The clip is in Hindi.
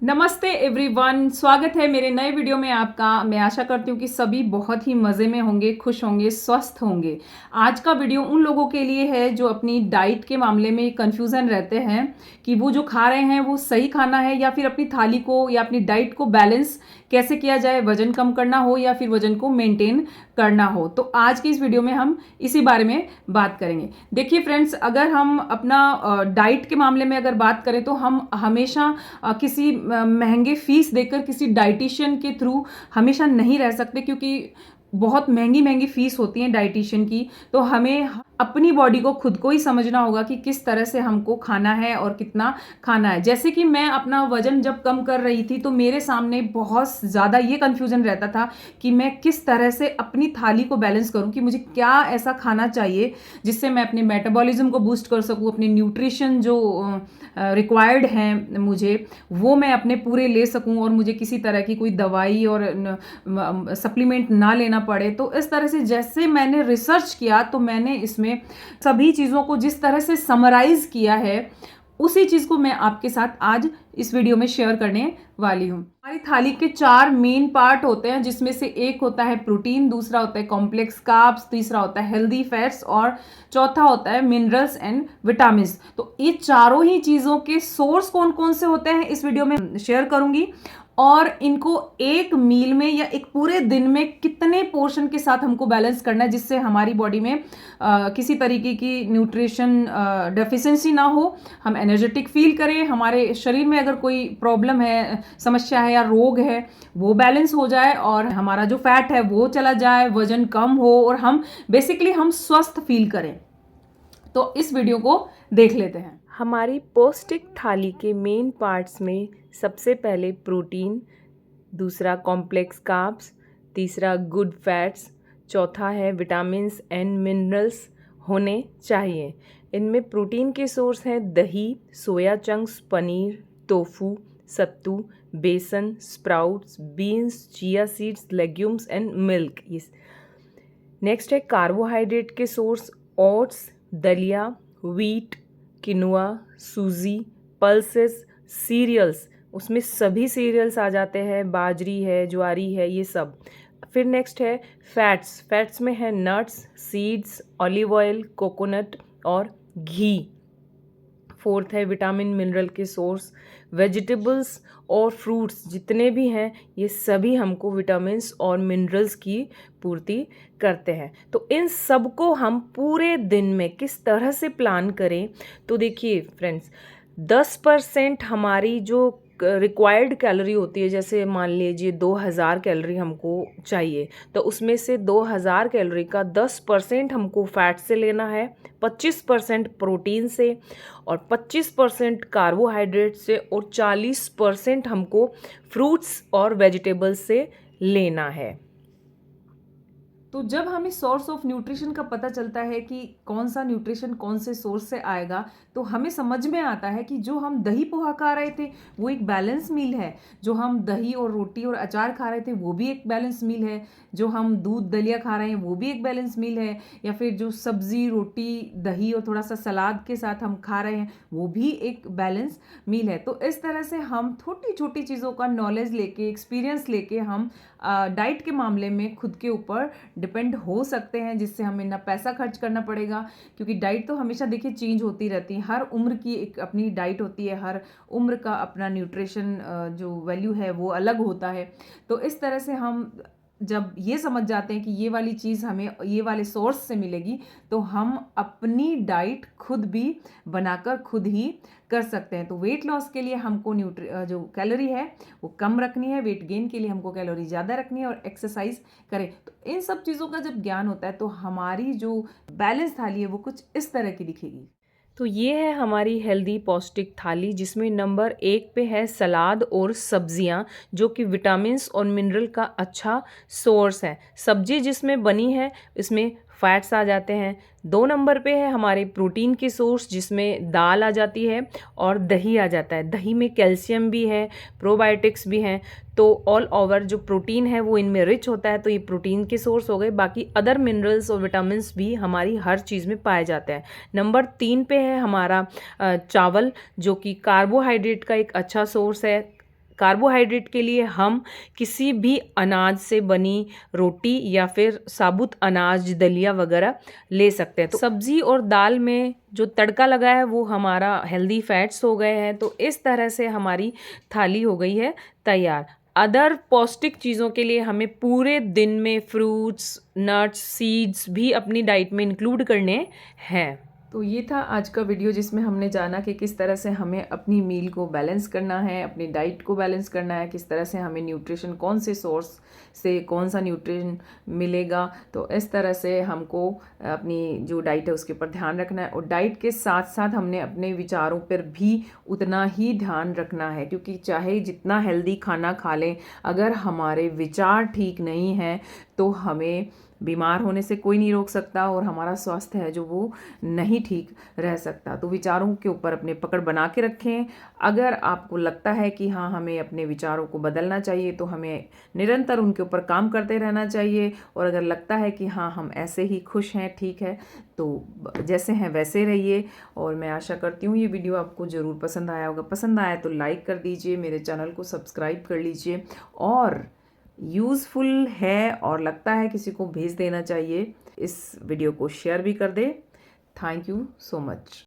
नमस्ते एवरीवन, स्वागत है मेरे नए वीडियो में आपका। मैं आशा करती हूँ कि सभी बहुत ही मज़े में होंगे, खुश होंगे, स्वस्थ होंगे। आज का वीडियो उन लोगों के लिए है जो अपनी डाइट के मामले में कंफ्यूजन रहते हैं कि वो जो खा रहे हैं वो सही खाना है या फिर अपनी थाली को या अपनी डाइट को बैलेंस कैसे किया जाए, वजन कम करना हो या फिर वजन को मेंटेन करना हो। तो आज की इस वीडियो में हम इसी बारे में बात करेंगे। देखिए फ्रेंड्स, अगर हम अपना डाइट के मामले में अगर बात करें तो हम हमेशा किसी महंगे फीस देकर किसी डाइटिशियन के थ्रू हमेशा नहीं रह सकते, क्योंकि बहुत महंगी महंगी फीस होती है डाइटिशियन की। तो हमें अपनी बॉडी को खुद को ही समझना होगा कि किस तरह से हमको खाना है और कितना खाना है। जैसे कि मैं अपना वजन जब कम कर रही थी तो मेरे सामने बहुत ज़्यादा ये कन्फ्यूजन रहता था कि मैं किस तरह से अपनी थाली को बैलेंस करूं, कि मुझे क्या ऐसा खाना चाहिए जिससे मैं अपने मेटाबॉलिज्म को बूस्ट कर सकूं, अपने न्यूट्रिशन जो रिक्वायर्ड हैं मुझे वो मैं अपने पूरे ले सकूं और मुझे किसी तरह की कोई दवाई और सप्लीमेंट ना लेना पड़े। तो इस तरह से जैसे मैंने रिसर्च किया तो मैंने इसमें सभी चीज़ों को जिस तरह से समराइज किया है उसी चीज़ को मैं आपके साथ आज इस वीडियो में शेयर करने वाली हूँ। हमारी थाली के 4 मेन पार्ट होते हैं, जिसमें से एक होता है प्रोटीन, दूसरा होता है कॉम्प्लेक्स कार्ब्स, तीसरा होता है हेल्दी फैट्स और चौथा होता है मिनरल्स एंड विटामिन। तो ये चारों ही चीज़ों के सोर्स कौन कौन से होते हैं इस वीडियो में शेयर करूंगी, और इनको एक मील में या एक पूरे दिन में कितने पोर्शन के साथ हमको बैलेंस करना है जिससे हमारी बॉडी में किसी तरीके की न्यूट्रिशन डेफिशिएंसी ना हो, हम एनर्जेटिक फील करें, हमारे शरीर में अगर कोई प्रॉब्लम है, समस्या है या रोग है वो बैलेंस हो जाए और हमारा जो फैट है वो चला जाए, वजन कम हो और हम बेसिकली हम स्वस्थ फील करें। तो इस वीडियो को देख लेते हैं। हमारी पौष्टिक थाली के मेन पार्ट्स में सबसे पहले प्रोटीन, दूसरा कॉम्प्लेक्स कार्ब्स, तीसरा गुड फैट्स, चौथा है विटामिन्स एंड मिनरल्स होने चाहिए। इनमें प्रोटीन के सोर्स हैं दही, सोया चंक्स, पनीर, टोफू, सत्तू, बेसन, sprouts, beans, chia seeds, legumes and milk. Next है कार्बोहाइड्रेट के सोर्स ओट्स, दलिया, व्हीट, किनुआ, सूजी, पल्सेस, सीरियल्स, उसमें सभी सीरियल्स आ जाते हैं, बाजरी है, ज्वारी है, ये सब। फिर नेक्स्ट है फैट्स में है nuts, seeds, olive oil, coconut और घी। फोर्थ है विटामिन मिनरल के सोर्स, वेजिटेबल्स और फ्रूट्स जितने भी हैं ये सभी हमको विटामिन्स और मिनरल्स की पूर्ति करते हैं। तो इन सबको हम पूरे दिन में किस तरह से प्लान करें, तो देखिए फ्रेंड्स, 10% हमारी जो रिक्वायर्ड कैलोरी होती है, जैसे मान लीजिए 2000 कैलोरी हमको चाहिए, तो उसमें से 2000 कैलोरी का 10% हमको फैट से लेना है, 25% प्रोटीन से और 25% कार्बोहाइड्रेट से और 40% हमको फ्रूट्स और वेजिटेबल्स से लेना है। तो जब हमें सोर्स ऑफ न्यूट्रिशन का पता चलता है कि कौन सा न्यूट्रिशन कौन से सोर्स से आएगा, तो हमें समझ में आता है कि जो हम दही पोहा खा रहे थे वो एक बैलेंस मील है, जो हम दही और रोटी और अचार खा रहे थे वो भी एक बैलेंस मील है, जो हम दूध दलिया खा रहे हैं वो भी एक बैलेंस मील है, या फिर जो सब्जी, रोटी, दही और थोड़ा सा सलाद के साथ हम खा रहे हैं वो भी एक बैलेंस मील है। तो इस तरह से हम छोटी छोटी चीज़ों का नॉलेज लेके, एक्सपीरियंस लेके हम डाइट के मामले में खुद के ऊपर डिपेंड हो सकते हैं, जिससे हमें ना पैसा खर्च करना पड़ेगा, क्योंकि डाइट तो हमेशा देखिए चेंज होती रहती है। हर उम्र की एक अपनी डाइट होती है, हर उम्र का अपना न्यूट्रिशन जो वैल्यू है वो अलग होता है। तो इस तरह से हम जब ये समझ जाते हैं कि ये वाली चीज़ हमें ये वाले सोर्स से मिलेगी, तो हम अपनी डाइट खुद भी बनाकर खुद ही कर सकते हैं। तो वेट लॉस के लिए हमको जो कैलोरी है वो कम रखनी है, वेट गेन के लिए हमको कैलोरी ज़्यादा रखनी है और एक्सरसाइज करें। तो इन सब चीज़ों का जब ज्ञान होता है तो हमारी जो बैलेंस थाली है वो कुछ इस तरह की दिखेगी। तो ये है हमारी हेल्दी पौष्टिक थाली, जिसमें नंबर 1 पे है सलाद और सब्जियां, जो कि विटामिन्स और मिनरल का अच्छा सोर्स है। सब्जी जिसमें बनी है इसमें फैट्स आ जाते हैं। 2 नंबर पे है हमारे प्रोटीन के सोर्स, जिसमें दाल आ जाती है और दही आ जाता है। दही में कैल्शियम भी है, प्रोबायोटिक्स भी हैं, तो ऑल ओवर जो प्रोटीन है वो इनमें रिच होता है। तो ये प्रोटीन के सोर्स हो गए। बाकी अदर मिनरल्स और विटामिन्स भी हमारी हर चीज़ में पाए जाते हैं। नंबर 3 पे है हमारा चावल, जो कि कार्बोहाइड्रेट का एक अच्छा सोर्स है। कार्बोहाइड्रेट के लिए हम किसी भी अनाज से बनी रोटी या फिर साबुत अनाज दलिया वगैरह ले सकते हैं। तो सब्जी और दाल में जो तड़का लगा है वो हमारा हेल्दी फैट्स हो गए हैं। तो इस तरह से हमारी थाली हो गई है तैयार। अदर पौष्टिक चीज़ों के लिए हमें पूरे दिन में फ्रूट्स, नट्स, सीड्स भी अपनी डाइट में इंक्लूड करने हैं। तो ये था आज का वीडियो जिसमें हमने जाना कि किस तरह से हमें अपनी मील को बैलेंस करना है, अपनी डाइट को बैलेंस करना है, किस तरह से हमें न्यूट्रिशन, कौन से सोर्स से कौन सा न्यूट्रिशन मिलेगा। तो इस तरह से हमको अपनी जो डाइट है उसके ऊपर ध्यान रखना है, और डाइट के साथ साथ हमने अपने विचारों पर भी उतना ही ध्यान रखना है, क्योंकि चाहे जितना हेल्दी खाना खा लें, अगर हमारे विचार ठीक नहीं हैं तो हमें बीमार होने से कोई नहीं रोक सकता, और हमारा स्वास्थ्य है जो वो नहीं ठीक रह सकता। तो विचारों के ऊपर अपने पकड़ बना के रखें। अगर आपको लगता है कि हाँ हमें अपने विचारों को बदलना चाहिए तो हमें निरंतर उनके ऊपर काम करते रहना चाहिए, और अगर लगता है कि हाँ हम ऐसे ही खुश हैं, ठीक है, तो जैसे हैं वैसे रहिए। और मैं आशा करती हूँ ये वीडियो आपको ज़रूर पसंद आया होगा। पसंद आया तो लाइक कर दीजिए, मेरे चैनल को सब्सक्राइब कर लीजिए, और यूज़फुल है और लगता है किसी को भेज देना चाहिए, इस वीडियो को शेयर भी कर दे। Thank you so much.